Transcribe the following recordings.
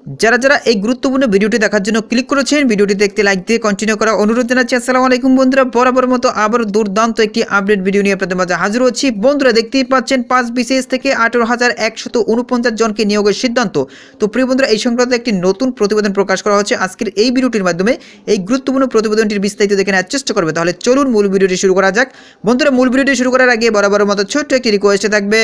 যারা যারা এই গুরুত্বপূর্ণ ভিডিওটি দেখার জন্য ক্লিক করেছেন, ভিডিওটি দেখতে লাইক দিয়ে কন্টিনিউ করা অনুরোধ জানাচ্ছি। আসসালামু আলাইকুম বন্ধুরা, বরাবর মতো আবার দুর্দান্ত একটি আপডেট ভিডিও নিয়ে আপনাদের মাঝে হাজির হচ্ছি। বন্ধুরা দেখতেই পাচ্ছেন 5 বিসিএস থেকে 18,149 জনকে নিয়োগের সিদ্ধান্ত। তো প্রিয় বন্ধুরা, এই সংক্রান্ত একটি নতুন প্রতিবেদন প্রকাশ করা হচ্ছে আজকের এই ভিডিওটির মাধ্যমে। এই গুরুত্বপূর্ণ প্রতিবেদনটির বিস্তারিত দেখে নেওয়ার চেষ্টা করবে। তাহলে চলুন মূল ভিডিওটি শুরু করা যাক। বন্ধুরা, মূল ভিডিওটি শুরু করার আগে বরাবর মতো ছোট্ট একটি রিকোয়েস্ট থাকবে,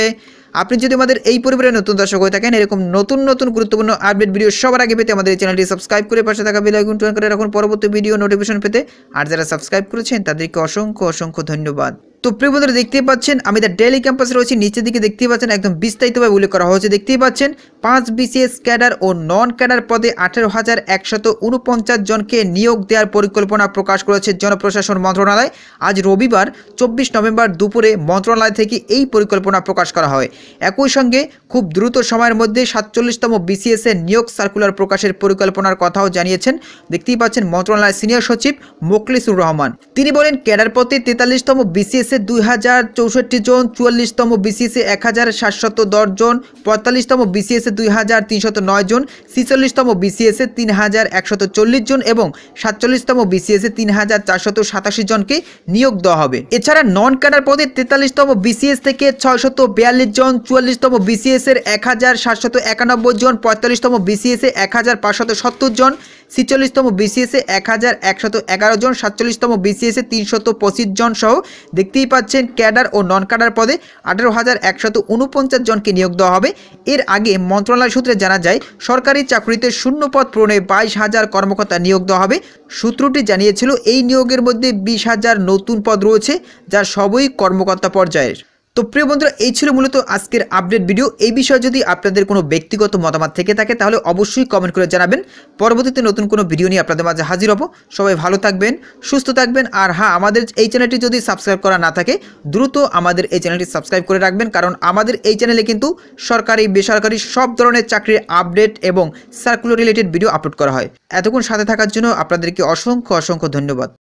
আপনি যদি আমাদের এই পরিবারের নতুন দর্শক হয়ে থাকেন, এরকম নতুন নতুন গুরুত্বপূর্ণ আপডেট ভিডিও সবার আগে পেতে আমাদের এই চ্যানেলটি সাবস্ক্রাইব করে পাশে থাকা বেল আইকনটি অন করে রাখুন পরবর্তী ভিডিও নোটিফিকেশন পেতে। আর যারা সাবস্ক্রাইব করেছেন তাদেরকে অসংখ্য অসংখ্য ধন্যবাদ। তো প্রিয় বন্ধুরা, দেখতেই পাচ্ছেন আমি দ্য ডেইলি ক্যাম্পাসে রয়েছি। নিচের দিকে দেখতেই পাচ্ছেন একদম বিস্তারিতভাবে উল্লেখ করা হয়েছে। দেখতেই পাচ্ছেন 5 বিসিএস ক্যাডার ও নন ক্যাডার পদে 18,149 জনকে নিয়োগ দেওয়ার পরিকল্পনা প্রকাশ করেছে জনপ্রশাসন মন্ত্রণালয়। আজ রবিবার 24 নভেম্বর দুপুরে মন্ত্রণালয় থেকে এই পরিকল্পনা প্রকাশ করা হয়। একই সঙ্গে খুব দ্রুত সময়ের মধ্যে 47তম বিসিএস এর নিয়োগ সার্কুলার প্রকাশের পরিকল্পনার কথাও জানিয়েছেন। দেখতেই পাচ্ছেন মন্ত্রণালয়ের সিনিয়র সচিব মোখলেসুর রহমান। তিনি বলেন, ক্যাডার পদে 43তম বিসিএস 2064 জন, 44তম বিসিএসে 1710 জন, 45তম বিসিএসে 2309 জন, 46তম বিসিএসে 3140 জন এবং 47তম বিসিএসে 3487 জনকে নিয়োগ দেওয়া হবে। এছাড়া নন ক্যাডার পদে 43তম বিসিএস থেকে 642 জন, 44তম বিসিএস এর 1791 জন, 45তম বিসিএস এ 1570 জন, 46তম বিসিএস এ 1111 জন, 47তম বিসিএস এ 325 জন সহ দেখতেই পাচ্ছেন ক্যাডার ও নন ক্যাডার পদে 18,149 জনকে নিয়োগ দেওয়া হবে। এর আগে মন্ত্রণালয় সূত্রে জানা যায়, সরকারি চাকরিতে শূন্য পদ পূরণে 22,000 কর্মকর্তা নিয়োগ দেওয়া হবে। সূত্রটি জানিয়েছিল, এই নিয়োগের মধ্যে 20,000 নতুন পদ রয়েছে, যা সবই কর্মকর্তা পর্যায়ের। তো প্রিয় বন্ধুরা, এই ছিল মূলত আজকের আপডেট ভিডিও। এই বিষয়ে যদি আপনাদের কোনো ব্যক্তিগত মতামত থেকে থাকে তাহলে অবশ্যই কমেন্ট করে জানাবেন। পরবর্তীতে নতুন কোনো ভিডিও নিয়ে আপনাদের মাঝে হাজির হব। সবাই ভালো থাকবেন, সুস্থ থাকবেন। আর হ্যাঁ, আমাদের এই চ্যানেলটি যদি সাবস্ক্রাইব করা না থাকে দ্রুত আমাদের এই চ্যানেলটি সাবস্ক্রাইব করে রাখবেন, কারণ আমাদের এই চ্যানেলে কিন্তু সরকারি বেসরকারি সব ধরনের চাকরির আপডেট এবং সার্কুলার রিলেটেড ভিডিও আপলোড করা হয়। এতক্ষণ সাথে থাকার জন্য আপনাদেরকে অসংখ্য অসংখ্য ধন্যবাদ।